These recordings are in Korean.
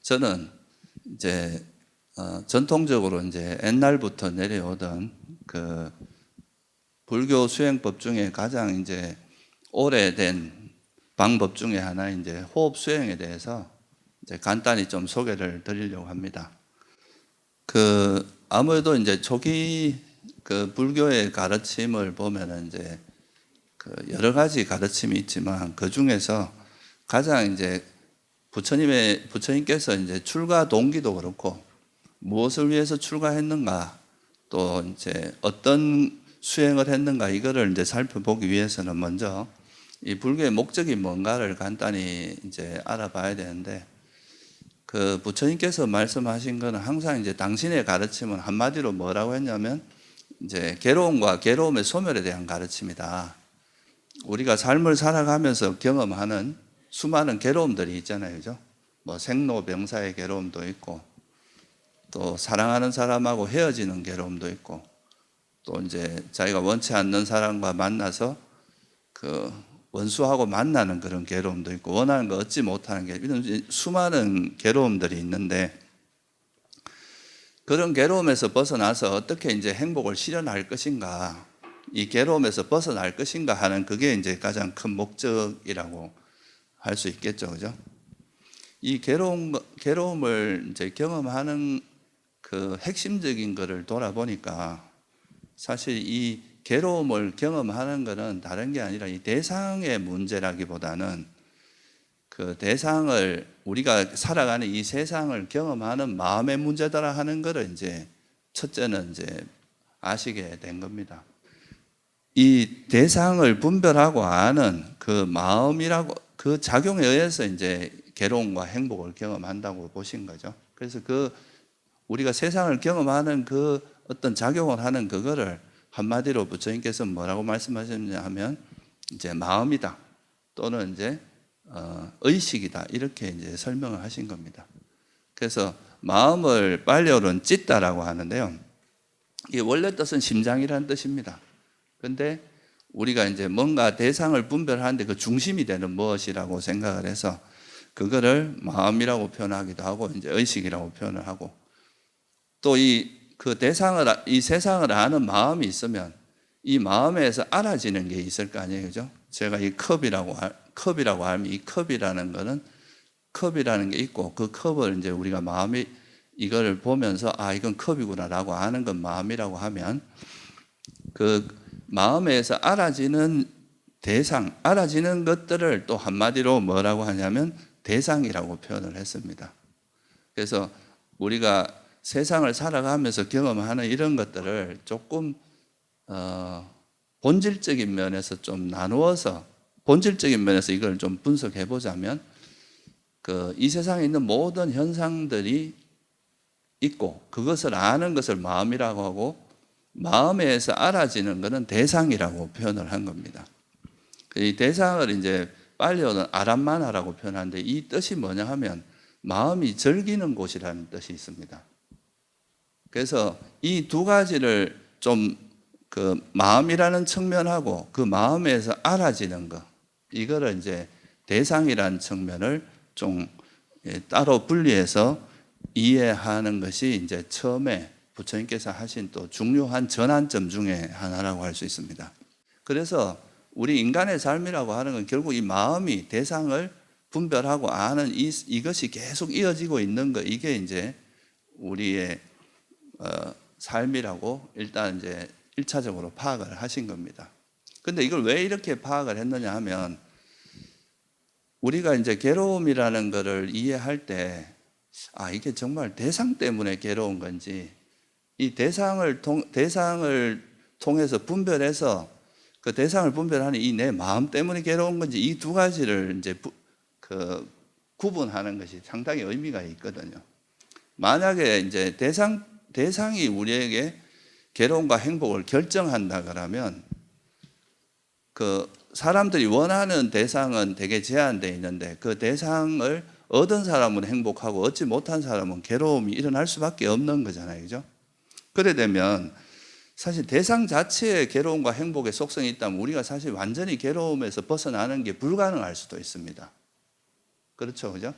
저는 이제 전통적으로 이제 옛날부터 내려오던 그 불교 수행법 중에 가장 이제 오래된 방법 중에 하나 이제 호흡 수행에 대해서 이제 간단히 좀 소개를 드리려고 합니다. 아무래도 이제 초기 그 불교의 가르침을 보면은 이제 여러 가지 가르침이 있지만 그 중에서 가장 이제 부처님께서 이제 출가 동기도 그렇고 무엇을 위해서 출가했는가 또 이제 어떤 수행을 했는가 이거를 이제 살펴보기 위해서는 먼저 이 불교의 목적이 뭔가를 간단히 이제 알아봐야 되는데 그 부처님께서 말씀하신 거는 항상 이제 당신의 가르침은 한마디로 뭐라고 했냐면 이제 괴로움과 괴로움의 소멸에 대한 가르침이다. 우리가 삶을 살아가면서 경험하는 수많은 괴로움들이 있잖아요, 그죠? 뭐 생로병사의 괴로움도 있고, 또 사랑하는 사람하고 헤어지는 괴로움도 있고, 또 이제 자기가 원치 않는 사람과 만나서 그 원수하고 만나는 그런 괴로움도 있고, 원하는 거 얻지 못하는 이런 수많은 괴로움들이 있는데, 그런 괴로움에서 벗어나서 어떻게 이제 행복을 실현할 것인가, 이 괴로움에서 벗어날 것인가 하는 그게 이제 가장 큰 목적이라고 할 수 있겠죠, 그죠? 이 괴로움을 이제 경험하는 그 핵심적인 것을 돌아보니까 사실 이 괴로움을 경험하는 것은 다른 게 아니라 이 대상의 문제라기보다는 그 대상을 우리가 살아가는 이 세상을 경험하는 마음의 문제다라 하는 것을 이제 첫째는 이제 아시게 된 겁니다. 이 대상을 분별하고 아는 그 마음이라고 그 작용에 의해서 이제 괴로움과 행복을 경험한다고 보신 거죠. 그래서 우리가 세상을 경험하는 그 어떤 작용을 하는 그거를 한마디로 부처님께서 뭐라고 말씀하셨냐 하면 이제 마음이다 또는 이제 의식이다 이렇게 이제 설명을 하신 겁니다. 그래서 마음을 빨리어는 찢다라고 하는데요. 이게 원래 뜻은 심장이라는 뜻입니다. 근데 우리가 이제 뭔가 대상을 분별하는데 그 중심이 되는 무엇이라고 생각을 해서 그거를 마음이라고 표현하기도 하고 이제 의식이라고 표현을 하고 또 이 세상을 아는 마음이 있으면 이 마음에서 알아지는 게 있을 거 아니에요, 그죠? 제가 이 컵이라고 하면 이 컵이라는 거는 컵이라는 게 있고 그 컵을 이제 우리가 마음이 이걸 보면서 아 이건 컵이구나라고 아는 건 마음이라고 하면 그 마음에서 알아지는 대상, 알아지는 것들을 또 한마디로 뭐라고 하냐면 대상이라고 표현을 했습니다. 그래서 우리가 세상을 살아가면서 경험하는 이런 것들을 조금 본질적인 면에서 좀 나누어서 본질적인 면에서 이걸 좀 분석해 보자면 이 세상에 있는 모든 현상들이 있고 그것을 아는 것을 마음이라고 하고 마음에서 알아지는 것은 대상이라고 표현을 한 겁니다. 이 대상을 이제 빨리어는 아람마나라고 표현하는데 이 뜻이 뭐냐 하면 마음이 즐기는 곳이라는 뜻이 있습니다. 그래서 이 두 가지를 좀 그 마음이라는 측면하고 그 마음에서 알아지는 것 이거를 이제 대상이라는 측면을 좀 따로 분리해서 이해하는 것이 이제 처음에 부처님께서 하신 또 중요한 전환점 중에 하나라고 할 수 있습니다. 그래서 우리 인간의 삶이라고 하는 건 결국 이 마음이 대상을 분별하고 아는 이것이 계속 이어지고 있는 것 이게 이제 우리의 삶이라고 일단 이제 1차적으로 파악을 하신 겁니다. 근데 이걸 왜 이렇게 파악을 했느냐 하면 우리가 이제 괴로움이라는 것을 이해할 때 아, 이게 정말 대상 때문에 괴로운 건지 이 대상을 통해서 분별해서 그 대상을 분별하는 이 내 마음 때문에 괴로운 건지 이 두 가지를 이제 구분하는 것이 상당히 의미가 있거든요. 만약에 이제 대상이 우리에게 괴로움과 행복을 결정한다 그러면 그 사람들이 원하는 대상은 되게 제한되어 있는데 그 대상을 얻은 사람은 행복하고 얻지 못한 사람은 괴로움이 일어날 수밖에 없는 거잖아요, 그죠? 그래 되면 사실 대상 자체에 괴로움과 행복의 속성이 있다면 우리가 사실 완전히 괴로움에서 벗어나는 게 불가능할 수도 있습니다. 그렇죠, 그죠?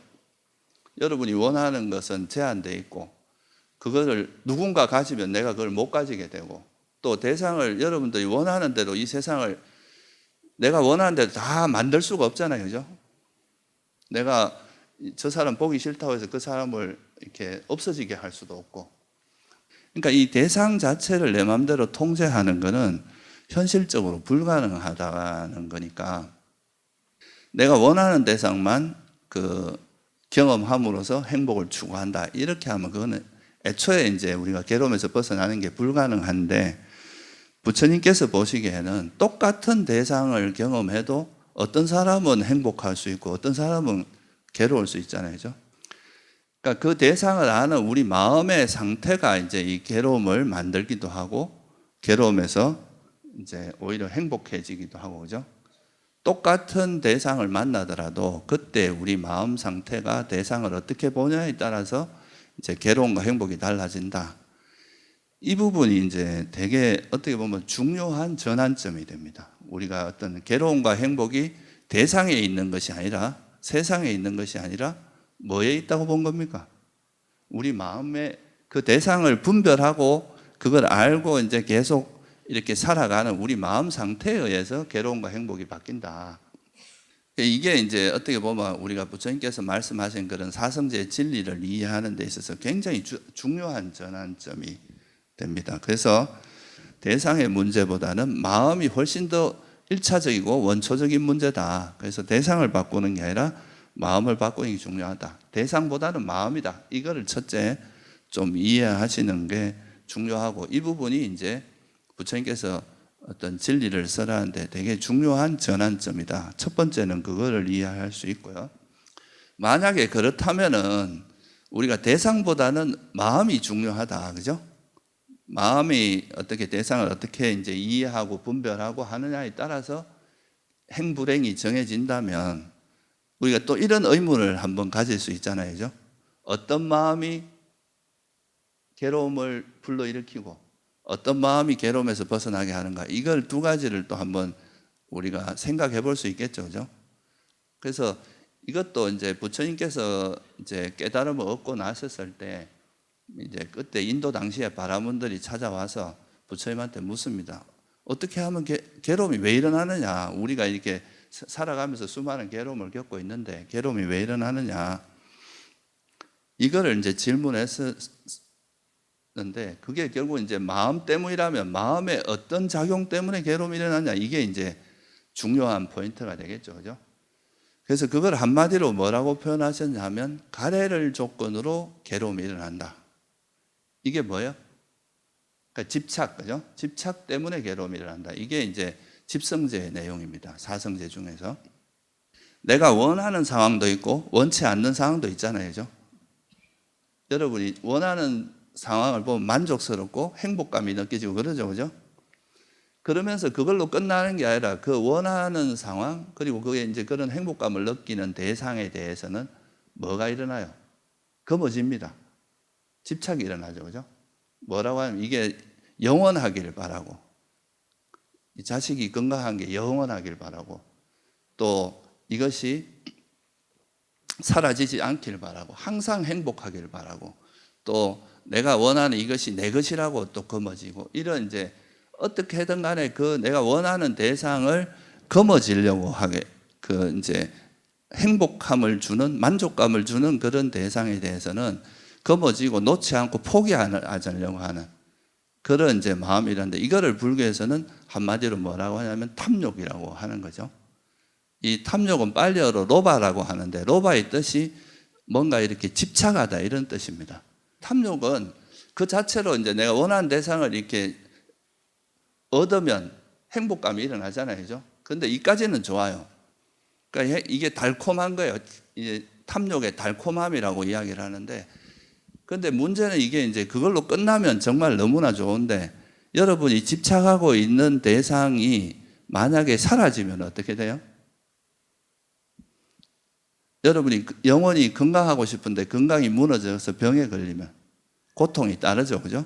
여러분이 원하는 것은 제한되어 있고 그거를 누군가 가지면 내가 그걸 못 가지게 되고 또 대상을 여러분들이 원하는 대로 이 세상을 내가 원하는 대로 다 만들 수가 없잖아요. 그죠? 내가 저 사람 보기 싫다고 해서 그 사람을 이렇게 없어지게 할 수도 없고 그러니까 이 대상 자체를 내 마음대로 통제하는 것은 현실적으로 불가능하다는 거니까 내가 원하는 대상만 경험함으로써 행복을 추구한다. 이렇게 하면 그거는 애초에 이제 우리가 괴로움에서 벗어나는 게 불가능한데 부처님께서 보시기에는 똑같은 대상을 경험해도 어떤 사람은 행복할 수 있고 어떤 사람은 괴로울 수 있잖아요. 그죠? 그러니까 그 대상을 아는 우리 마음의 상태가 이제 이 괴로움을 만들기도 하고 괴로움에서 이제 오히려 행복해지기도 하고 그죠? 똑같은 대상을 만나더라도 그때 우리 마음 상태가 대상을 어떻게 보냐에 따라서 이제 괴로움과 행복이 달라진다. 이 부분이 이제 되게 어떻게 보면 중요한 전환점이 됩니다. 우리가 어떤 괴로움과 행복이 대상에 있는 것이 아니라 세상에 있는 것이 아니라 뭐에 있다고 본 겁니까? 우리 마음에 그 대상을 분별하고 그걸 알고 이제 계속 이렇게 살아가는 우리 마음 상태에 의해서 괴로움과 행복이 바뀐다. 이게 이제 어떻게 보면 우리가 부처님께서 말씀하신 그런 사성제의 진리를 이해하는 데 있어서 굉장히 중요한 전환점이 됩니다. 그래서 대상의 문제보다는 마음이 훨씬 더 1차적이고 원초적인 문제다. 그래서 대상을 바꾸는 게 아니라 마음을 바꾸는 게 중요하다. 대상보다는 마음이다. 이거를 첫째 좀 이해하시는 게 중요하고 이 부분이 이제 부처님께서 어떤 진리를 설하는데 되게 중요한 전환점이다. 첫 번째는 그거를 이해할 수 있고요. 만약에 그렇다면은 우리가 대상보다는 마음이 중요하다. 그죠? 마음이 어떻게 대상을 어떻게 이제 이해하고 분별하고 하느냐에 따라서 행불행이 정해진다면 우리가 또 이런 의문을 한번 가질 수 있잖아요. 그죠? 어떤 마음이 괴로움을 불러일으키고 어떤 마음이 괴로움에서 벗어나게 하는가. 이걸 두 가지를 또 한번 우리가 생각해 볼 수 있겠죠. 그죠? 그래서 이것도 이제 부처님께서 이제 깨달음을 얻고 나섰을 때 이제 그때 인도 당시에 바라문들이 찾아와서 부처님한테 묻습니다. 어떻게 하면 괴로움이 왜 일어나느냐? 우리가 이렇게 살아가면서 수많은 괴로움을 겪고 있는데 괴로움이 왜 일어나느냐? 이거를 이제 질문했었는데 그게 결국 이제 마음 때문이라면 마음의 어떤 작용 때문에 괴로움이 일어나냐? 이게 이제 중요한 포인트가 되겠죠. 그죠? 그래서 그걸 한마디로 뭐라고 표현하셨냐면 가래를 조건으로 괴로움이 일어난다. 이게 뭐예요? 그러니까 집착, 그죠? 집착 때문에 괴로움이 일어난다. 이게 이제 집성제의 내용입니다. 사성제 중에서. 내가 원하는 상황도 있고 원치 않는 상황도 있잖아요. 그죠? 여러분이 원하는 상황을 보면 만족스럽고 행복감이 느껴지고 그러죠. 그죠? 그러면서 그걸로 끝나는 게 아니라 그 원하는 상황 그리고 그게 이제 그런 행복감을 느끼는 대상에 대해서는 뭐가 일어나요? 검어집니다. 집착이 일어나죠. 그죠? 뭐라고 하면 이게 영원하기를 바라고 이 자식이 건강한 게 영원하길 바라고 또 이것이 사라지지 않길 바라고 항상 행복하길 바라고 또 내가 원하는 이것이 내 것이라고 또 검어지고 이런 이제 어떻게든 간에 그 내가 원하는 대상을 검어지려고 하게 그 이제 행복함을 주는 만족감을 주는 그런 대상에 대해서는 검어지고 놓지 않고 포기하려고 하는 그런 이제 마음이란데 이거를 불교에서는 한마디로 뭐라고 하냐면 탐욕이라고 하는 거죠. 이 탐욕은 빨리어로 로바라고 하는데 로바의 뜻이 뭔가 이렇게 집착하다 이런 뜻입니다. 탐욕은 그 자체로 이제 내가 원하는 대상을 이렇게 얻으면 행복감이 일어나잖아요. 그죠? 근데 이까지는 좋아요. 그러니까 이게 달콤한 거예요. 이제 탐욕의 달콤함이라고 이야기를 하는데 그런데 문제는 이게 이제 그걸로 끝나면 정말 너무나 좋은데 여러분이 집착하고 있는 대상이 만약에 사라지면 어떻게 돼요? 여러분이 영원히 건강하고 싶은데 건강이 무너져서 병에 걸리면 고통이 따르죠. 그죠?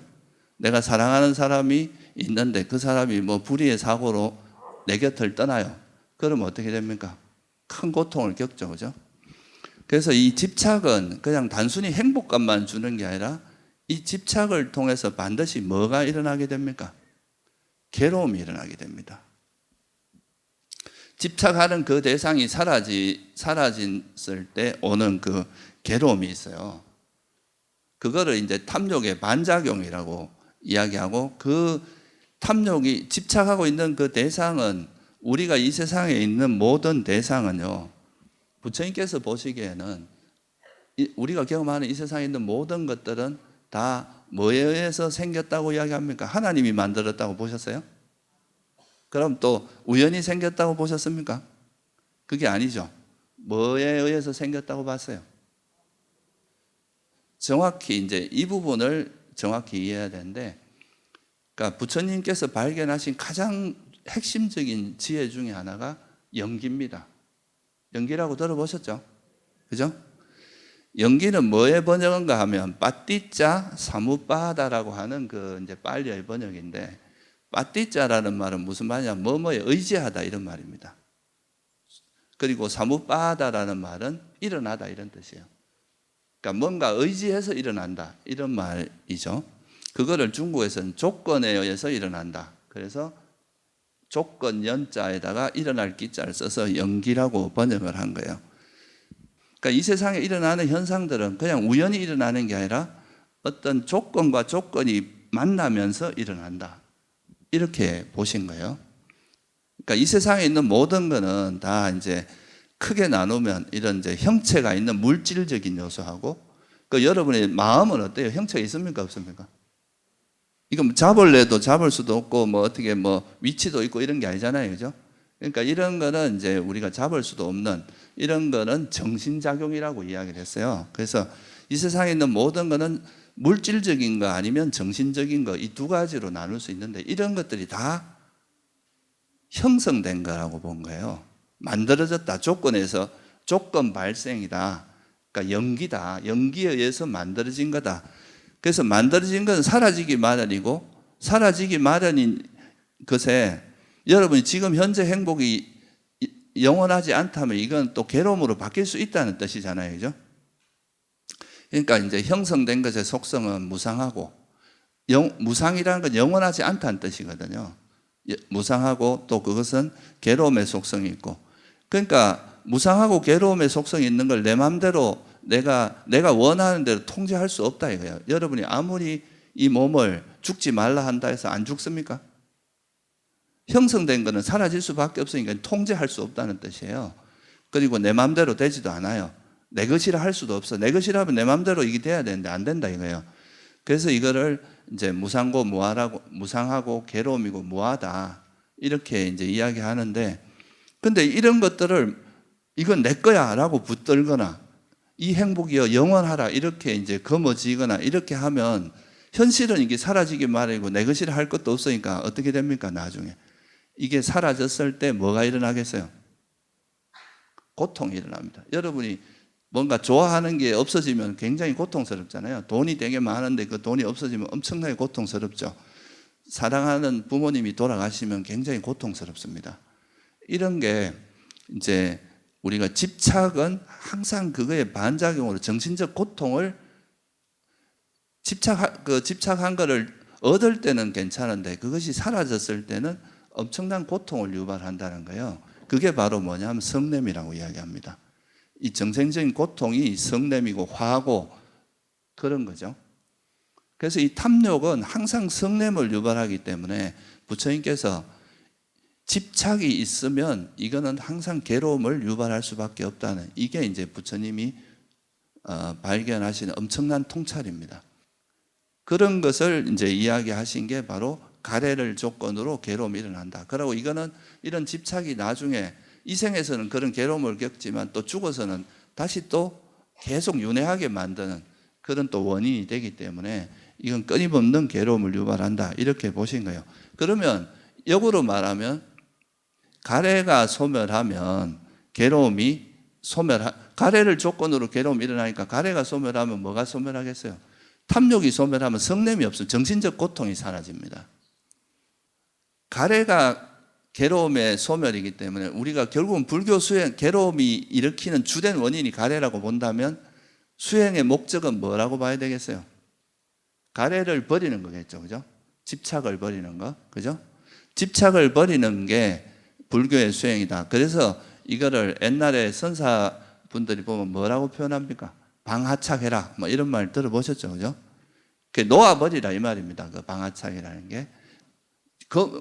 내가 사랑하는 사람이 있는데 그 사람이 뭐 불의의 사고로 내 곁을 떠나요. 그러면 어떻게 됩니까? 큰 고통을 겪죠. 그죠? 그래서 이 집착은 그냥 단순히 행복감만 주는 게 아니라 이 집착을 통해서 반드시 뭐가 일어나게 됩니까? 괴로움이 일어나게 됩니다. 집착하는 그 대상이 사라졌을 때 오는 그 괴로움이 있어요. 그거를 이제 탐욕의 반작용이라고 이야기하고, 그 탐욕이 집착하고 있는 그 대상은, 우리가 이 세상에 있는 모든 대상은요, 부처님께서 보시기에는 우리가 경험하는 이 세상에 있는 모든 것들은 다 뭐에 의해서 생겼다고 이야기합니까? 하나님이 만들었다고 보셨어요? 그럼 또 우연히 생겼다고 보셨습니까? 그게 아니죠. 뭐에 의해서 생겼다고 봤어요? 정확히 이제 이 부분을 정확히 이해해야 되는데, 그러니까 부처님께서 발견하신 가장 핵심적인 지혜 중에 하나가 연기입니다. 연기라고 들어보셨죠? 그죠? 연기는 뭐의 번역인가 하면 빠띠자 사무빠다라고 하는 그 이제 빨리의 번역인데, 빠띠자라는 말은 무슨 말이냐? 뭐뭐에 의지하다 이런 말입니다. 그리고 사무빠다라는 말은 일어나다 이런 뜻이에요. 그러니까 뭔가 의지해서 일어난다 이런 말이죠. 그거를 중국에서는 조건에 의해서 일어난다. 그래서 조건 연자에다가 일어날 기자를 써서 연기라고 번역을 한 거예요. 그러니까 이 세상에 일어나는 현상들은 그냥 우연히 일어나는 게 아니라 어떤 조건과 조건이 만나면서 일어난다. 이렇게 보신 거예요. 그러니까 이 세상에 있는 모든 거는 다 이제 크게 나누면 이런 이제 형체가 있는 물질적인 요소하고, 그 여러분의 마음은 어때요? 형체가 있습니까? 없습니까? 이거 잡을래도 잡을 수도 없고, 뭐 어떻게 뭐 위치도 있고 이런 게 아니잖아요. 그죠? 그러니까 이런 거는 이제 우리가 잡을 수도 없는 이런 거는 정신작용이라고 이야기를 했어요. 그래서 이 세상에 있는 모든 거는 물질적인 거 아니면 정신적인 거, 이 두 가지로 나눌 수 있는데, 이런 것들이 다 형성된 거라고 본 거예요. 만들어졌다. 조건에서 조건 발생이다. 그러니까 연기다. 연기에 의해서 만들어진 거다. 그래서 만들어진 건 사라지기 마련이고, 사라지기 마련인 것에 여러분이 지금 현재 행복이 영원하지 않다면 이건 또 괴로움으로 바뀔 수 있다는 뜻이잖아요. 그죠? 그러니까 이제 형성된 것의 속성은 무상하고, 무상이라는 건 영원하지 않다는 뜻이거든요. 무상하고 또 그것은 괴로움의 속성이 있고, 그러니까 무상하고 괴로움의 속성이 있는 걸 내 마음대로 내가 원하는 대로 통제할 수 없다 이거예요. 여러분이 아무리 이 몸을 죽지 말라 한다 해서 안 죽습니까? 형성된 거는 사라질 수밖에 없으니까 통제할 수 없다는 뜻이에요. 그리고 내 마음대로 되지도 않아요. 내 것이라 할 수도 없어. 내 것이라면 내 마음대로 이게 돼야 되는데 안 된다 이거예요. 그래서 이거를 이제 무상고 무하라고, 무상하고 괴로움이고 무하다 이렇게 이제 이야기하는데, 근데 이런 것들을 이건 내 거야라고 붙들거나 이 행복이여 영원하라 이렇게 이제 거머쥐거나 이렇게 하면 현실은 이게 사라지기 마련이고 내 것이라 할 것도 없으니까 어떻게 됩니까? 나중에 이게 사라졌을 때 뭐가 일어나겠어요? 고통이 일어납니다. 여러분이 뭔가 좋아하는 게 없어지면 굉장히 고통스럽잖아요. 돈이 되게 많은데 그 돈이 없어지면 엄청나게 고통스럽죠. 사랑하는 부모님이 돌아가시면 굉장히 고통스럽습니다. 이런 게 이제 우리가 집착은 항상 그거의 반작용으로 정신적 고통을 집착한 거를 얻을 때는 괜찮은데 그것이 사라졌을 때는 엄청난 고통을 유발한다는 거예요. 그게 바로 뭐냐면 성냄이라고 이야기합니다. 이 정신적인 고통이 성냄이고 화하고 그런 거죠. 그래서 이 탐욕은 항상 성냄을 유발하기 때문에 부처님께서 집착이 있으면 이거는 항상 괴로움을 유발할 수밖에 없다는, 이게 이제 부처님이 발견하신 엄청난 통찰입니다. 그런 것을 이제 이야기하신 게 바로 가래를 조건으로 괴로움이 일어난다. 그리고 이거는 이런 집착이 나중에 이 생에서는 그런 괴로움을 겪지만 또 죽어서는 다시 또 계속 윤회하게 만드는 그런 또 원인이 되기 때문에 이건 끊임없는 괴로움을 유발한다. 이렇게 보신 거예요. 그러면 역으로 말하면 가래가 소멸하면 괴로움이 가래를 조건으로 괴로움이 일어나니까 가래가 소멸하면 뭐가 소멸하겠어요? 탐욕이 소멸하면 성냄이 없어요. 정신적 고통이 사라집니다. 가래가 괴로움의 소멸이기 때문에 우리가 결국은 불교 수행, 괴로움이 일으키는 주된 원인이 가래라고 본다면 수행의 목적은 뭐라고 봐야 되겠어요? 가래를 버리는 거겠죠. 그죠? 집착을 버리는 거. 그죠? 집착을 버리는 게 불교의 수행이다. 그래서 이거를 옛날에 선사분들이 보면 뭐라고 표현합니까? 방하착해라. 뭐 이런 말 들어보셨죠. 그죠? 놓아버리라 이 말입니다. 그 방하착이라는 게.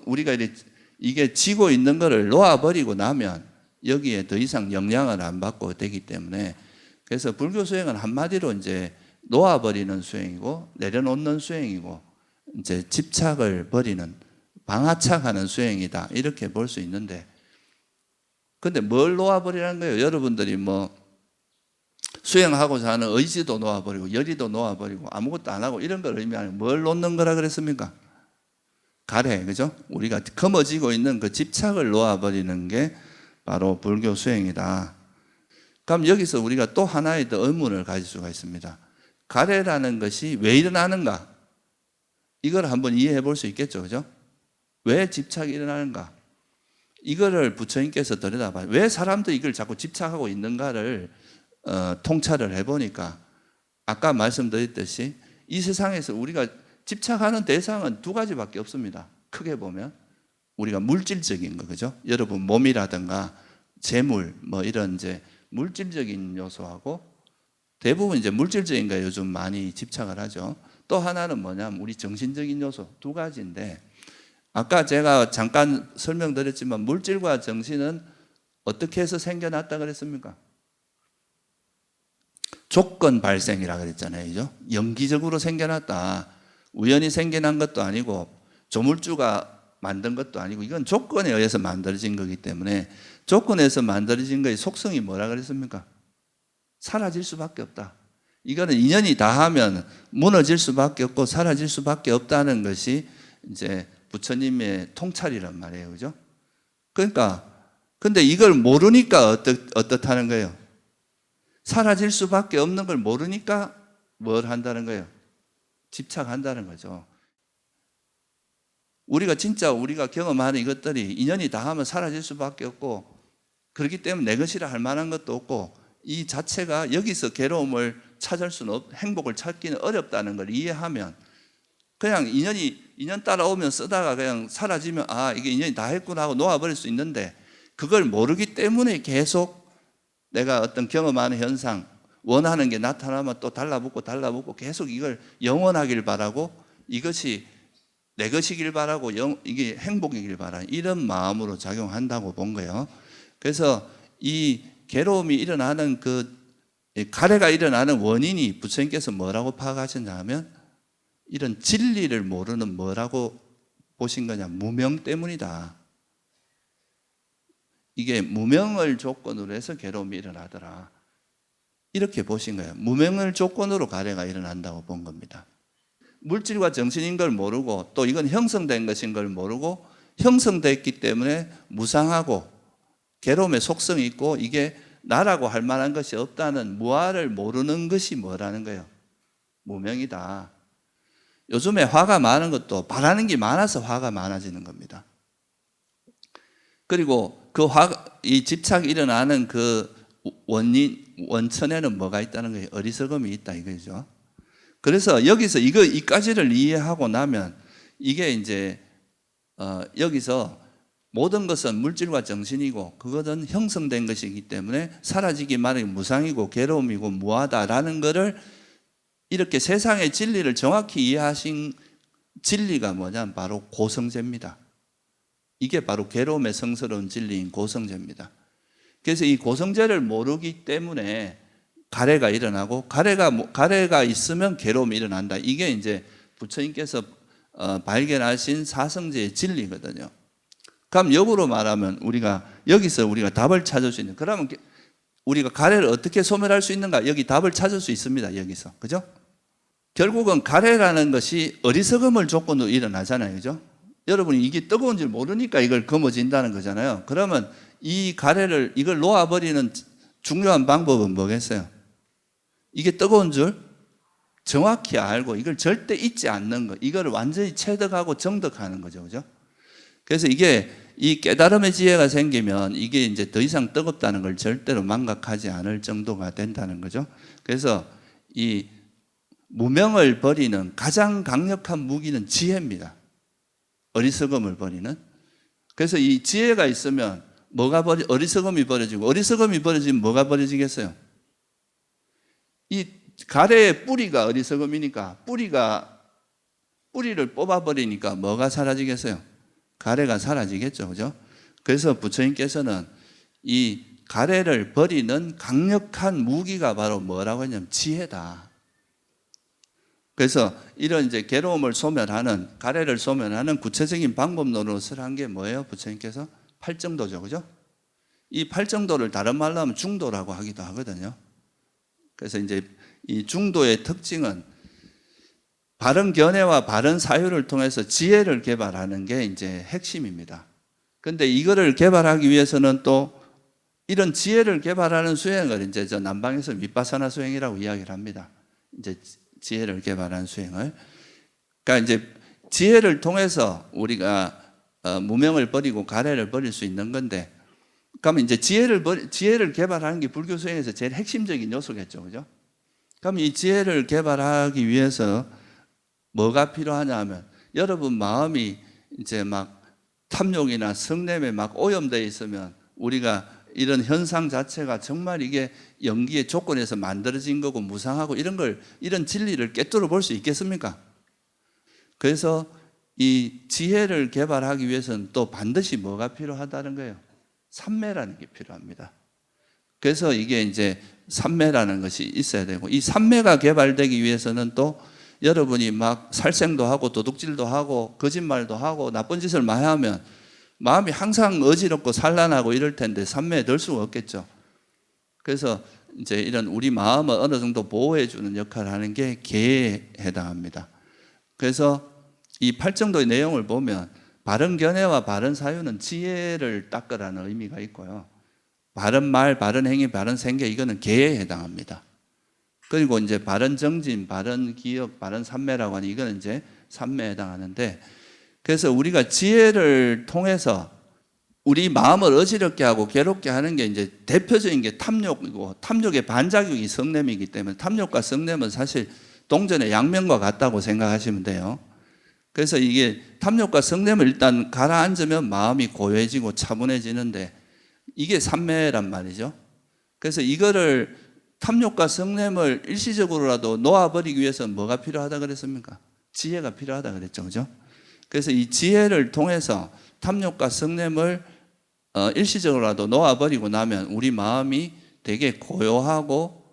우리가 이게 지고 있는 거를 놓아버리고 나면 여기에 더 이상 영향을 안 받고 되기 때문에 그래서 불교 수행은 한마디로 이제 놓아버리는 수행이고 내려놓는 수행이고 이제 집착을 버리는 방하착하는 수행이다. 이렇게 볼 수 있는데 근데 뭘 놓아버리라는 거예요? 여러분들이 뭐 수행하고자 하는 의지도 놓아버리고 열의도 놓아버리고 아무것도 안 하고 이런 걸 의미하는 뭘 놓는 거라 그랬습니까? 가래, 그죠? 우리가 검어지고 있는 그 집착을 놓아버리는 게 바로 불교 수행이다. 그럼 여기서 우리가 또 하나의 더 의문을 가질 수가 있습니다. 가래라는 것이 왜 일어나는가? 이걸 한번 이해해 볼 수 있겠죠, 그죠? 왜 집착이 일어나는가? 이거를 부처님께서 들여다봐요. 왜 사람들이 이걸 자꾸 집착하고 있는가를 통찰을 해보니까 아까 말씀드렸듯이 이 세상에서 우리가 집착하는 대상은 두 가지밖에 없습니다. 크게 보면 우리가 물질적인 거, 그죠? 여러분 몸이라든가 재물 뭐 이런 이제 물질적인 요소하고 대부분 이제 물질적인 거에 요즘 많이 집착을 하죠. 또 하나는 뭐냐면 우리 정신적인 요소 두 가지인데 아까 제가 잠깐 설명드렸지만 물질과 정신은 어떻게 해서 생겨났다 그랬습니까? 조건 발생이라 그랬잖아요. 그죠? 연기적으로 생겨났다. 우연히 생겨난 것도 아니고 조물주가 만든 것도 아니고 이건 조건에 의해서 만들어진 거기 때문에 조건에서 만들어진 거의 속성이 뭐라 그랬습니까? 사라질 수밖에 없다. 이거는 인연이 다하면 무너질 수밖에 없고 사라질 수밖에 없다는 것이 이제 부처님의 통찰이란 말이에요. 그죠? 그러니까 근데 이걸 모르니까 어떻다는 거예요? 사라질 수밖에 없는 걸 모르니까 뭘 한다는 거예요? 집착한다는 거죠. 우리가 경험하는 이것들이 인연이 다하면 사라질 수밖에 없고 그렇기 때문에 내 것이라 할 만한 것도 없고 이 자체가 여기서 괴로움을 찾을 수는 행복을 찾기는 어렵다는 걸 이해하면 그냥 인연 따라오면 쓰다가 그냥 사라지면 이게 인연이 다 했구나 하고 놓아버릴 수 있는데 그걸 모르기 때문에 계속 내가 어떤 경험하는 현상 원하는 게 나타나면 또 달라붙고 계속 이걸 영원하길 바라고 이것이 내 것이길 바라고 이게 행복이길 바라는 이런 마음으로 작용한다고 본 거예요. 그래서 이 괴로움이 일어나는 가래가 일어나는 원인이 부처님께서 뭐라고 파악하셨냐 하면 이런 진리를 모르는 뭐라고 보신 거냐? 무명 때문이다. 이게 무명을 조건으로 해서 괴로움이 일어나더라. 이렇게 보신 거예요. 무명을 조건으로 가래가 일어난다고 본 겁니다. 물질과 정신인 걸 모르고 또 이건 형성된 것인 걸 모르고 형성됐기 때문에 무상하고 괴로움의 속성이 있고 이게 나라고 할 만한 것이 없다는 무아를 모르는 것이 뭐라는 거예요? 무명이다. 요즘에 화가 많은 것도 바라는 게 많아서 화가 많아지는 겁니다. 그리고 이 집착이 일어나는 그 원천에는 뭐가 있다는 거예요? 어리석음이 있다 이거죠. 그래서 여기서 이까지를 이해하고 나면 이게 이제 여기서 모든 것은 물질과 정신이고 그것은 형성된 것이기 때문에 사라지기 마련이 무상이고 괴로움이고 무하다라는 것을 이렇게 세상의 진리를 정확히 이해하신 진리가 뭐냐면 바로 고성제입니다. 이게 바로 괴로움의 성스러운 진리인 고성제입니다. 그래서 이 고성제를 모르기 때문에 가래가 일어나고 가래가 있으면 괴로움이 일어난다. 이게 이제 부처님께서 발견하신 사성제의 진리거든요. 그럼 역으로 말하면 여기서 우리가 답을 찾을 수 있는 그러면 우리가 가래를 어떻게 소멸할 수 있는가? 여기 답을 찾을 수 있습니다. 여기서. 그죠? 결국은 가래라는 것이 어리석음을 조건으로 일어나잖아요. 그죠? 여러분이 이게 뜨거운 줄 모르니까 이걸 검어진다는 거잖아요. 그러면 이 가래를 이걸 놓아버리는 중요한 방법은 뭐겠어요? 이게 뜨거운 줄 정확히 알고 이걸 절대 잊지 않는 거. 이걸 완전히 체득하고 정득하는 거죠. 그죠? 그래서 이게 이 깨달음의 지혜가 생기면 이게 이제 더 이상 뜨겁다는 걸 절대로 망각하지 않을 정도가 된다는 거죠. 그래서 이 무명을 버리는 가장 강력한 무기는 지혜입니다. 어리석음을 버리는. 그래서 이 지혜가 있으면 어리석음이 버려지고, 어리석음이 버려지면 뭐가 버려지겠어요? 이 가래의 뿌리가 어리석음이니까 뿌리를 뽑아버리니까 뭐가 사라지겠어요? 가래가 사라지겠죠. 그죠? 그래서 부처님께서는 이 가래를 버리는 강력한 무기가 바로 뭐라고 했냐면 지혜다. 그래서 이런 이제 괴로움을 소멸하는, 가래를 소멸하는 구체적인 방법 노릇을 한 게 뭐예요? 부처님께서 팔정도죠. 그죠? 이 팔정도를 다른 말로 하면 중도라고 하기도 하거든요. 그래서 이제 이 중도의 특징은 바른 견해와 바른 사유를 통해서 지혜를 개발하는 게 이제 핵심입니다. 근데 이거를 개발하기 위해서는 또 이런 지혜를 개발하는 수행을 이제 저 남방에서 윗바사나 수행이라고 이야기를 합니다. 이제 지혜를 개발하는 수행을. 그러니까 이제 지혜를 통해서 우리가 무명을 버리고 가래를 버릴 수 있는 건데, 그러면 이제 지혜를 개발하는 게 불교 수행에서 제일 핵심적인 요소겠죠. 그죠? 그럼 이 지혜를 개발하기 위해서 뭐가 필요하냐 하면, 여러분 마음이 이제 막 탐욕이나 성냄에 막 오염되어 있으면 우리가 이런 현상 자체가 정말 이게 연기의 조건에서 만들어진 거고 무상하고 이런 진리를 꿰뚫어 볼 수 있겠습니까? 그래서 이 지혜를 개발하기 위해서는 또 반드시 뭐가 필요하다는 거예요? 삼매라는 게 필요합니다. 그래서 이게 이제 삼매라는 것이 있어야 되고, 이 삼매가 개발되기 위해서는 또 여러분이 막 살생도 하고 도둑질도 하고 거짓말도 하고 나쁜 짓을 많이 하면 마음이 항상 어지럽고 산란하고 이럴 텐데 삼매에 들 수가 없겠죠. 그래서 이제 이런 우리 마음을 어느 정도 보호해 주는 역할을 하는 게 계에 해당합니다. 그래서 이 팔정도의 내용을 보면 바른 견해와 바른 사유는 지혜를 닦으라는 의미가 있고요. 바른 말, 바른 행위, 바른 생계, 이거는 계에 해당합니다. 그리고 이제 바른 정진, 바른 기억, 바른 삼매라고 하는 이거는 이제 삼매에 해당하는데, 그래서 우리가 지혜를 통해서 우리 마음을 어지럽게 하고 괴롭게 하는 게 이제 대표적인 게 탐욕이고, 탐욕의 반작용이 성냄이기 때문에 탐욕과 성냄은 사실 동전의 양면과 같다고 생각하시면 돼요. 그래서 이게 탐욕과 성냄을 일단 가라앉으면 마음이 고요해지고 차분해지는데 이게 삼매란 말이죠. 그래서 이거를 탐욕과 성냄을 일시적으로라도 놓아버리기 위해서는 뭐가 필요하다 그랬습니까? 지혜가 필요하다 그랬죠. 그죠? 그래서 이 지혜를 통해서 탐욕과 성냄을 일시적으로라도 놓아버리고 나면 우리 마음이 되게 고요하고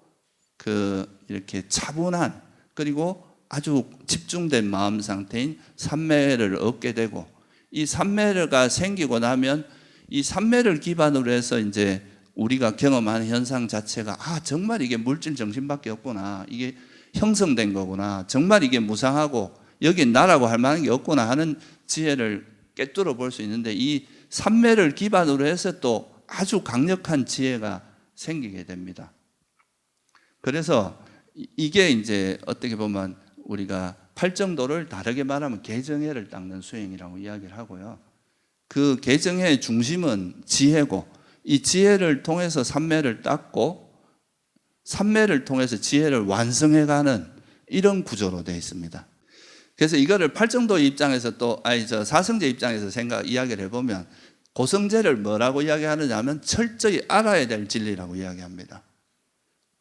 이렇게 차분한, 그리고 아주 집중된 마음 상태인 삼매를 얻게 되고, 이 삼매가 생기고 나면 이 삼매를 기반으로 해서 이제 우리가 경험하는 현상 자체가 정말 이게 물질 정신밖에 없구나, 이게 형성된 거구나, 정말 이게 무상하고 여긴 나라고 할 만한 게 없구나 하는 지혜를 꿰뚫어 볼 수 있는데, 이 삼매를 기반으로 해서 또 아주 강력한 지혜가 생기게 됩니다. 그래서 이게 이제 어떻게 보면 우리가 팔정도를 다르게 말하면 개정해를 닦는 수행이라고 이야기를 하고요. 그 개정해의 중심은 지혜고, 이 지혜를 통해서 삼매를 닦고 삼매를 통해서 지혜를 완성해가는 이런 구조로 되어 있습니다. 그래서 이거를 팔정도 입장에서 사성제 입장에서 이야기를 해보면 고성제를 뭐라고 이야기하느냐 하면 철저히 알아야 될 진리라고 이야기합니다.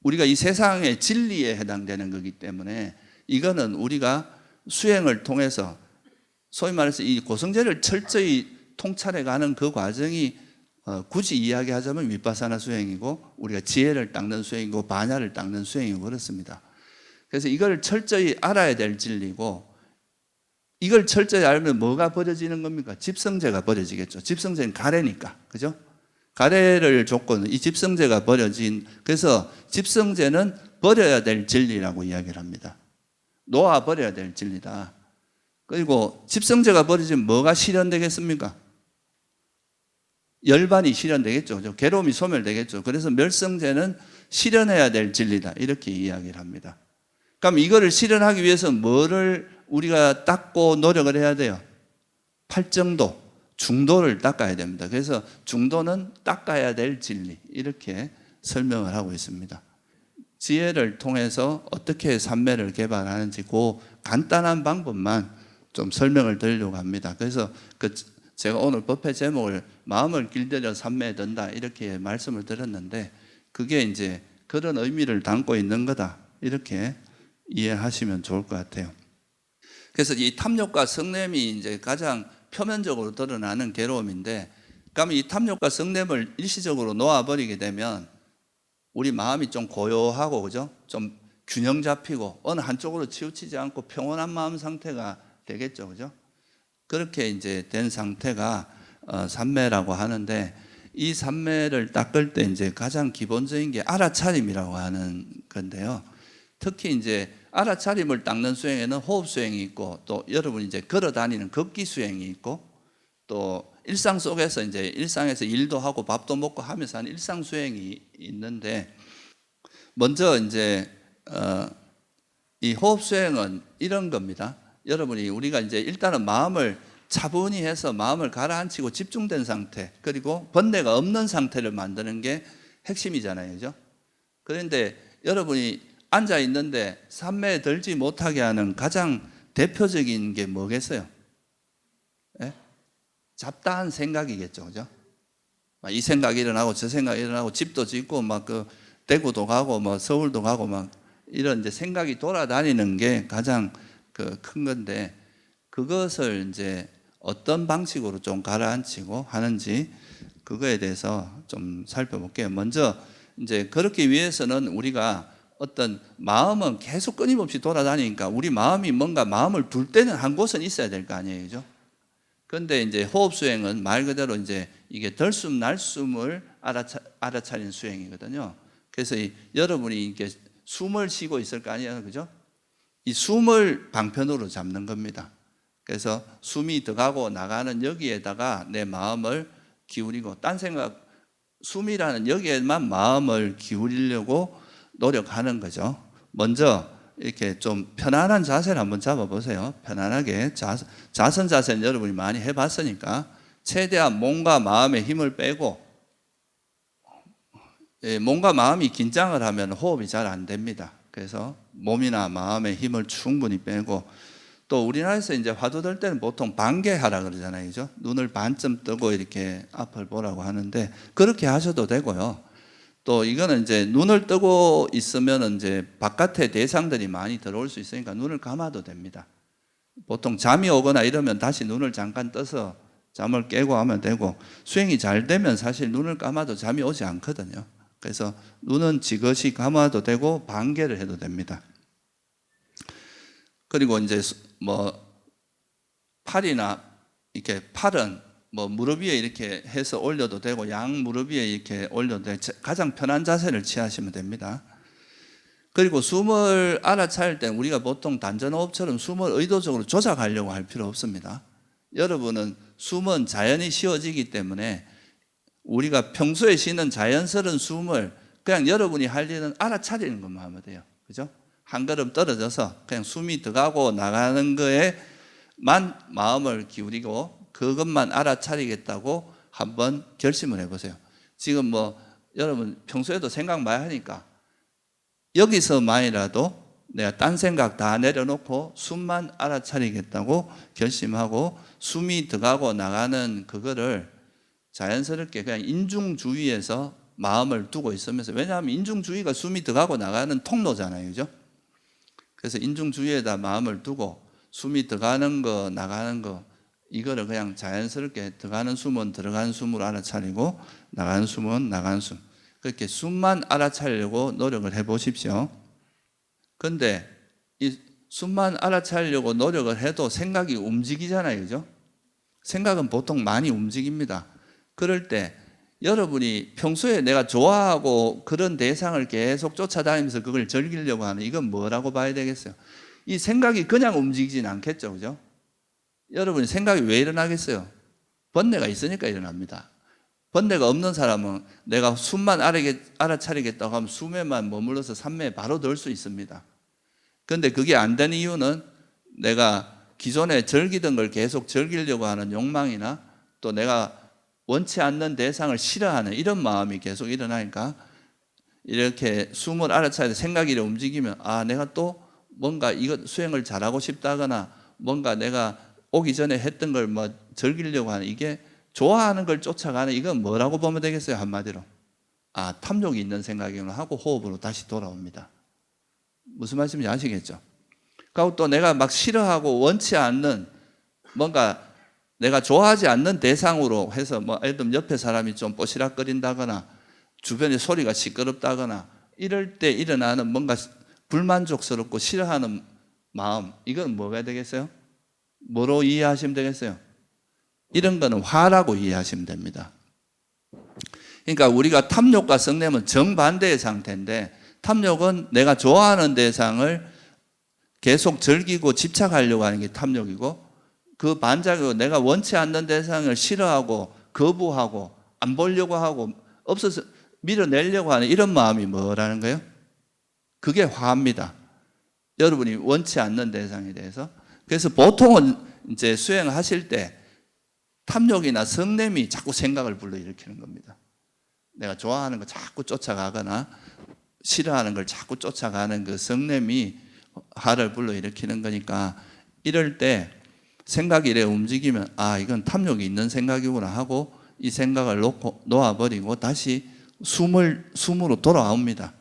우리가 이 세상의 진리에 해당되는 거기 때문에 이거는 우리가 수행을 통해서 소위 말해서 이 고성제를 철저히 통찰해가는 그 과정이 굳이 이야기하자면 윗바사나 수행이고, 우리가 지혜를 닦는 수행이고 반야를 닦는 수행이고 그렇습니다. 그래서 이걸 철저히 알아야 될 진리고, 이걸 철저히 알면 뭐가 버려지는 겁니까? 집성제가 버려지겠죠. 집성제는 가래니까. 그죠? 가래를 조건은 이 집성제가 버려진, 그래서 집성제는 버려야 될 진리라고 이야기를 합니다. 놓아버려야 될 진리다. 그리고 집성제가 버려지면 뭐가 실현되겠습니까? 열반이 실현되겠죠. 괴로움이 소멸되겠죠. 그래서 멸성제는 실현해야 될 진리다, 이렇게 이야기를 합니다. 그럼 이거를 실현하기 위해서 뭐를 우리가 닦고 노력을 해야 돼요? 팔정도, 중도를 닦아야 됩니다. 그래서 중도는 닦아야 될 진리, 이렇게 설명을 하고 있습니다. 지혜를 통해서 어떻게 삼매를 개발하는지 그 간단한 방법만 좀 설명을 드리려고 합니다. 그래서 제가 오늘 법회 제목을 마음을 길들여 삼매에 든다 이렇게 말씀을 드렸는데, 그게 이제 그런 의미를 담고 있는 거다, 이렇게 이해하시면 좋을 것 같아요. 그래서 이 탐욕과 성냄이 이제 가장 표면적으로 드러나는 괴로움인데, 그러면 이 탐욕과 성냄을 일시적으로 놓아버리게 되면 우리 마음이 좀 고요하고, 그죠? 좀 균형 잡히고 어느 한쪽으로 치우치지 않고 평온한 마음 상태가 되겠죠, 그죠? 그렇게 이제 된 상태가 삼매라고 하는데, 이 삼매를 닦을 때 이제 가장 기본적인 게 알아차림이라고 하는 건데요. 특히 이제 알아차림을 닦는 수행에는 호흡 수행이 있고, 또 여러분이 이제 걸어 다니는 걷기 수행이 있고, 또 일상 속에서 이제 일상에서 일도 하고 밥도 먹고 하면서 하는 일상 수행이 있는데, 먼저 이제 이 호흡 수행은 이런 겁니다. 여러분이 우리가 이제 일단은 마음을 차분히 해서 마음을 가라앉히고 집중된 상태, 그리고 번뇌가 없는 상태를 만드는 게 핵심이잖아요, 그죠? 그런데 여러분이 앉아 있는데 삼매에 들지 못하게 하는 가장 대표적인 게 뭐겠어요? 예? 잡다한 생각이겠죠, 그죠? 이 생각이 일어나고 저 생각이 일어나고, 집도 짓고 막 대구도 가고 뭐 서울도 가고 막 이런 이제 생각이 돌아다니는 게 가장 큰 건데, 그것을 이제 어떤 방식으로 좀 가라앉히고 하는지 그거에 대해서 좀 살펴볼게요. 먼저 이제 그렇기 위해서는 우리가 어떤 마음은 계속 끊임없이 돌아다니니까 우리 마음이 뭔가 마음을 둘 때는 한 곳은 있어야 될 거 아니에요, 그죠? 그런데 이제 호흡 수행은 말 그대로 이제 이게 들숨 날숨을 알아차린 수행이거든요. 그래서 여러분이 이렇게 숨을 쉬고 있을 거 아니에요, 그죠? 이 숨을 방편으로 잡는 겁니다. 그래서 숨이 들어가고 나가는 여기에다가 내 마음을 기울이고, 딴 생각, 숨이라는 여기에만 마음을 기울이려고 노력하는 거죠. 먼저 이렇게 좀 편안한 자세를 한번 잡아보세요. 편안하게. 자선 자세는 여러분이 많이 해봤으니까 최대한 몸과 마음의 힘을 빼고, 몸과 마음이 긴장을 하면 호흡이 잘 안 됩니다. 그래서 몸이나 마음의 힘을 충분히 빼고, 또 우리나라에서 이제 화두 들 때는 보통 반개하라 그러잖아요, 그죠? 눈을 반쯤 뜨고 이렇게 앞을 보라고 하는데, 그렇게 하셔도 되고요. 또 이거는 이제 눈을 뜨고 있으면 이제 바깥에 대상들이 많이 들어올 수 있으니까 눈을 감아도 됩니다. 보통 잠이 오거나 이러면 다시 눈을 잠깐 떠서 잠을 깨고 하면 되고, 수행이 잘 되면 사실 눈을 감아도 잠이 오지 않거든요. 그래서 눈은 지그시 감아도 되고 반개를 해도 됩니다. 그리고 이제 뭐 팔이나 이렇게 팔은 뭐 무릎 위에 이렇게 해서 올려도 되고, 양 무릎 위에 이렇게 올려도 되고, 가장 편한 자세를 취하시면 됩니다. 그리고 숨을 알아차릴 때는 우리가 보통 단전호흡처럼 숨을 의도적으로 조작하려고 할 필요 없습니다. 여러분은 숨은 자연히 쉬어지기 때문에 우리가 평소에 쉬는 자연스러운 숨을 그냥 여러분이 할 일은 알아차리는 것만 하면 돼요, 그죠? 한 걸음 떨어져서 그냥 숨이 들어가고 나가는 거에만 마음을 기울이고 그것만 알아차리겠다고 한번 결심을 해보세요. 지금 뭐 여러분 평소에도 생각 많이 하니까 여기서만이라도 내가 딴 생각 다 내려놓고 숨만 알아차리겠다고 결심하고, 숨이 들어가고 나가는 그거를 자연스럽게 그냥 인중주의에서 마음을 두고 있으면서, 왜냐하면 인중주의가 숨이 들어가고 나가는 통로잖아요, 그죠? 그래서 인중주의에다 마음을 두고 숨이 들어가는 거 나가는 거 이거를 그냥 자연스럽게 들어가는 숨은 들어가는 숨으로 알아차리고 나가는 숨은 나가는 숨, 그렇게 숨만 알아차리려고 노력을 해보십시오. 그런데 이 숨만 알아차리려고 노력을 해도 생각이 움직이잖아요, 그죠? 생각은 보통 많이 움직입니다. 그럴 때 여러분이 평소에 내가 좋아하고 그런 대상을 계속 쫓아다니면서 그걸 즐기려고 하는, 이건 뭐라고 봐야 되겠어요? 이 생각이 그냥 움직이진 않겠죠, 그죠? 여러분이 생각이 왜 일어나겠어요? 번뇌가 있으니까 일어납니다. 번뇌가 없는 사람은 내가 숨만 알아차리겠다고 하면 숨에만 머물러서 삼매에 바로 들 수 있습니다. 그런데 그게 안 되는 이유는 내가 기존에 즐기던 걸 계속 즐기려고 하는 욕망이나 또 내가 원치 않는 대상을 싫어하는 이런 마음이 계속 일어나니까 이렇게 숨을 알아차야 돼. 생각이 움직이면 내가 또 뭔가 이거 수행을 잘하고 싶다거나 뭔가 내가 오기 전에 했던 걸 뭐 즐기려고 하는 이게 좋아하는 걸 쫓아가는 이건 뭐라고 보면 되겠어요? 한마디로 탐욕이 있는 생각이구나 하고 호흡으로 다시 돌아옵니다. 무슨 말씀인지 아시겠죠? 그리고 또 내가 막 싫어하고 원치 않는 뭔가 내가 좋아하지 않는 대상으로 해서 뭐 예를 들면 옆에 사람이 좀 뽀시락거린다거나 주변에 소리가 시끄럽다거나 이럴 때 일어나는 뭔가 불만족스럽고 싫어하는 마음, 이건 뭐가 되겠어요? 뭐로 이해하시면 되겠어요? 이런 거는 화라고 이해하시면 됩니다. 그러니까 우리가 탐욕과 성냄은 정반대의 상태인데, 탐욕은 내가 좋아하는 대상을 계속 즐기고 집착하려고 하는 게 탐욕이고, 그 반작용으로 내가 원치 않는 대상을 싫어하고 거부하고 안 보려고 하고 없어서 밀어내려고 하는 이런 마음이 뭐라는 거예요? 그게 화입니다. 여러분이 원치 않는 대상에 대해서. 그래서 보통은 이제 수행하실 때 탐욕이나 성냄이 자꾸 생각을 불러일으키는 겁니다. 내가 좋아하는 거 자꾸 쫓아가거나 싫어하는 걸 자꾸 쫓아가는 그 성냄이 화를 불러일으키는 거니까, 이럴 때 생각이 이래 움직이면 이건 탐욕이 있는 생각이구나 하고 이 생각을 놓아버리고 다시 숨으로 돌아옵니다.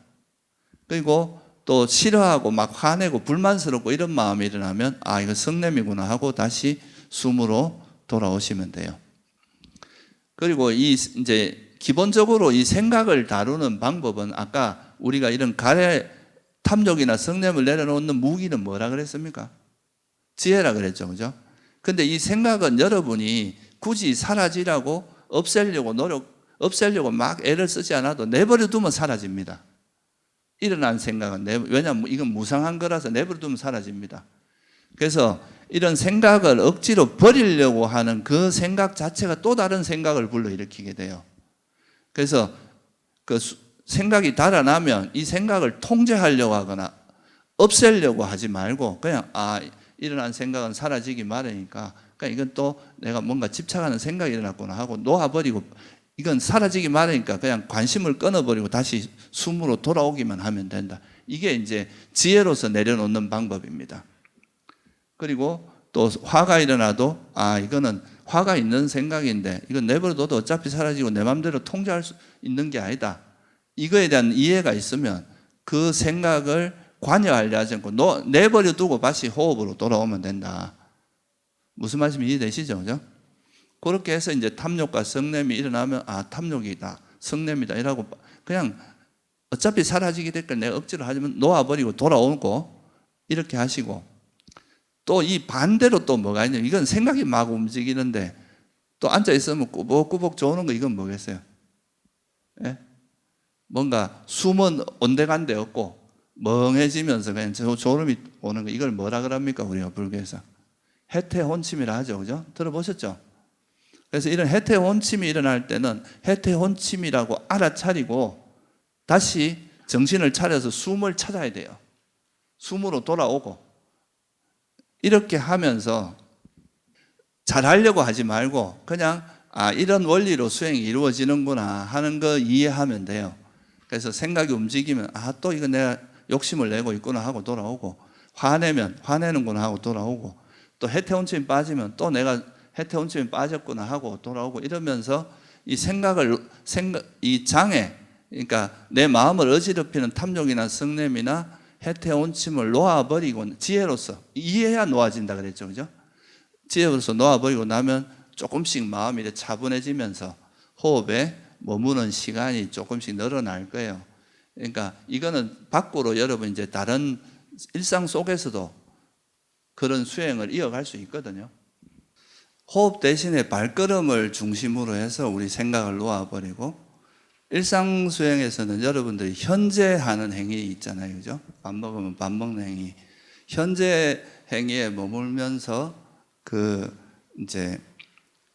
그리고 또 싫어하고 막 화내고 불만스럽고 이런 마음이 일어나면 이거 성냄이구나 하고 다시 숨으로 돌아오시면 돼요. 그리고 이제 기본적으로 이 생각을 다루는 방법은 아까 우리가 이런 탐욕이나 성냄을 내려놓는 무기는 뭐라 그랬습니까? 지혜라 그랬죠, 그죠? 근데 이 생각은 여러분이 굳이 사라지라고 없애려고 막 애를 쓰지 않아도 내버려 두면 사라집니다. 일어난 생각은 왜냐하면 이건 무상한 거라서 내버려 두면 사라집니다. 그래서 이런 생각을 억지로 버리려고 하는 그 생각 자체가 또 다른 생각을 불러일으키게 돼요. 그래서 그 생각이 달아나면 이 생각을 통제하려고 하거나 없애려고 하지 말고 그냥 일어난 생각은 사라지기 마련이니까 그러니까 이건 또 내가 뭔가 집착하는 생각이 일어났구나 하고 놓아버리고, 이건 사라지기 마련이니까 그냥 관심을 끊어버리고 다시 숨으로 돌아오기만 하면 된다. 이게 이제 지혜로서 내려놓는 방법입니다. 그리고 또 화가 일어나도 이거는 화가 있는 생각인데 이건 내버려둬도 어차피 사라지고 내 마음대로 통제할 수 있는 게 아니다. 이거에 대한 이해가 있으면 그 생각을 관여하려 하지 않고 내버려 두고 다시 호흡으로 돌아오면 된다. 무슨 말씀이 이해되시죠? 그죠? 그렇게 해서 이제 탐욕과 성냄이 일어나면 탐욕이다, 성냄이다 이라고 그냥 어차피 사라지게 될 걸 내가 억지로 하지만 놓아버리고 돌아오고 이렇게 하시고, 또 이 반대로 또 뭐가 있냐면 이건 생각이 막 움직이는데 또 앉아있으면 꾸벅꾸벅 조는 거 이건 뭐겠어요? 예? 뭔가 숨은 온데간데 없고 멍해지면서 그냥 졸음이 오는 거, 이걸 뭐라 그럽니까? 우리가 불교에서 해태혼침이라 하죠, 그죠? 들어보셨죠? 그래서 이런 해태혼침이 일어날 때는 해태혼침이라고 알아차리고 다시 정신을 차려서 숨을 찾아야 돼요. 숨으로 돌아오고 이렇게 하면서 잘하려고 하지 말고 그냥 이런 원리로 수행이 이루어지는구나 하는 거 이해하면 돼요. 그래서 생각이 움직이면 또 이거 내가 욕심을 내고 있구나 하고 돌아오고, 화내면 화내는구나 하고 돌아오고, 또 해태혼침이 빠지면 또 내가 해태혼침이 빠졌구나 하고 돌아오고, 이러면서 이 이 장애, 그러니까 내 마음을 어지럽히는 탐욕이나 성냄이나 해태혼침을 놓아버리고 지혜로서 이해해야 놓아진다 그랬죠, 그죠? 지혜로서 놓아버리고 나면 조금씩 마음이 이렇게 차분해지면서 호흡에 머무는 시간이 조금씩 늘어날 거예요. 그러니까 이거는 밖으로 여러분 이제 다른 일상 속에서도 그런 수행을 이어갈 수 있거든요. 호흡 대신에 발걸음을 중심으로 해서 우리 생각을 놓아버리고, 일상 수행에서는 여러분들이 현재 하는 행위 있잖아요, 그죠? 밥 먹으면 밥 먹는 행위, 현재 행위에 머물면서 이제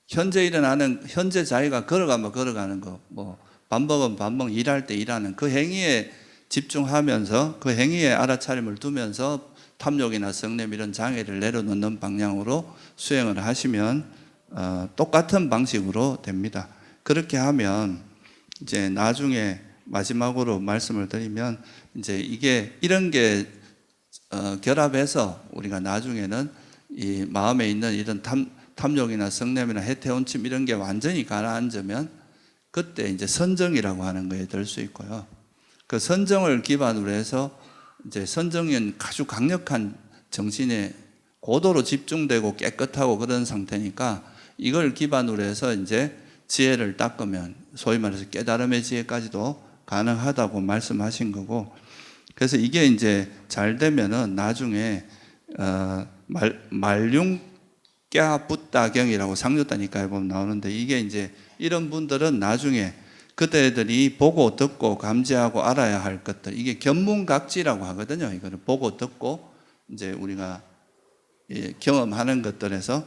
현재 일어나는 현재 자기가 걸어가면 걸어가는 거, 밥 먹으면 밥 먹는, 일할 때 일하는 그 행위에 집중하면서 그 행위에 알아차림을 두면서 탐욕이나 성냄 이런 장애를 내려놓는 방향으로 수행을 하시면 똑같은 방식으로 됩니다. 그렇게 하면 이제 나중에 마지막으로 말씀을 드리면 이제 이게 이런 게 결합해서 우리가 나중에는 이 마음에 있는 이런 탐욕이나 성냄이나 해태온침 이런 게 완전히 가라앉으면 그때 이제 선정이라고 하는 거에 들 수 있고요. 그 선정을 기반으로 해서 이제 선정은 아주 강력한 정신에 고도로 집중되고 깨끗하고 그런 상태니까 이걸 기반으로 해서 이제 지혜를 닦으면 소위 말해서 깨달음의 지혜까지도 가능하다고 말씀하신 거고, 그래서 이게 이제 잘 되면은 나중에 말융꺄붓다경이라고 상류다니까에 보면 나오는데, 이게 이제 이런 분들은 나중에 그대들이 보고 듣고 감지하고 알아야 할 것들, 이게 견문각지라고 하거든요. 이거를 보고 듣고 이제 우리가 경험하는 것들에서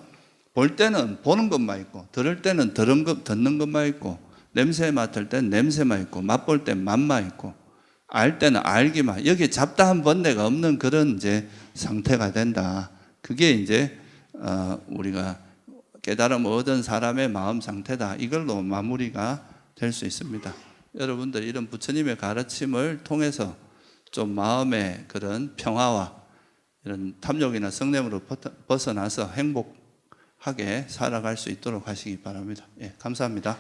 볼 때는 보는 것만 있고, 들을 때는 듣는 것만 있고, 냄새 맡을 때는 냄새만 있고, 맛볼 때는 맛만 있고, 알 때는 알기만, 여기에 잡다한 번뇌가 없는 그런 이제 상태가 된다. 그게 이제 우리가 깨달음 얻은 사람의 마음 상태다. 이걸로 마무리가 될 수 있습니다. 여러분들 이런 부처님의 가르침을 통해서 좀 마음의 그런 평화와 이런 탐욕이나 성냄으로 벗어나서 행복하게 살아갈 수 있도록 하시기 바랍니다. 예, 감사합니다.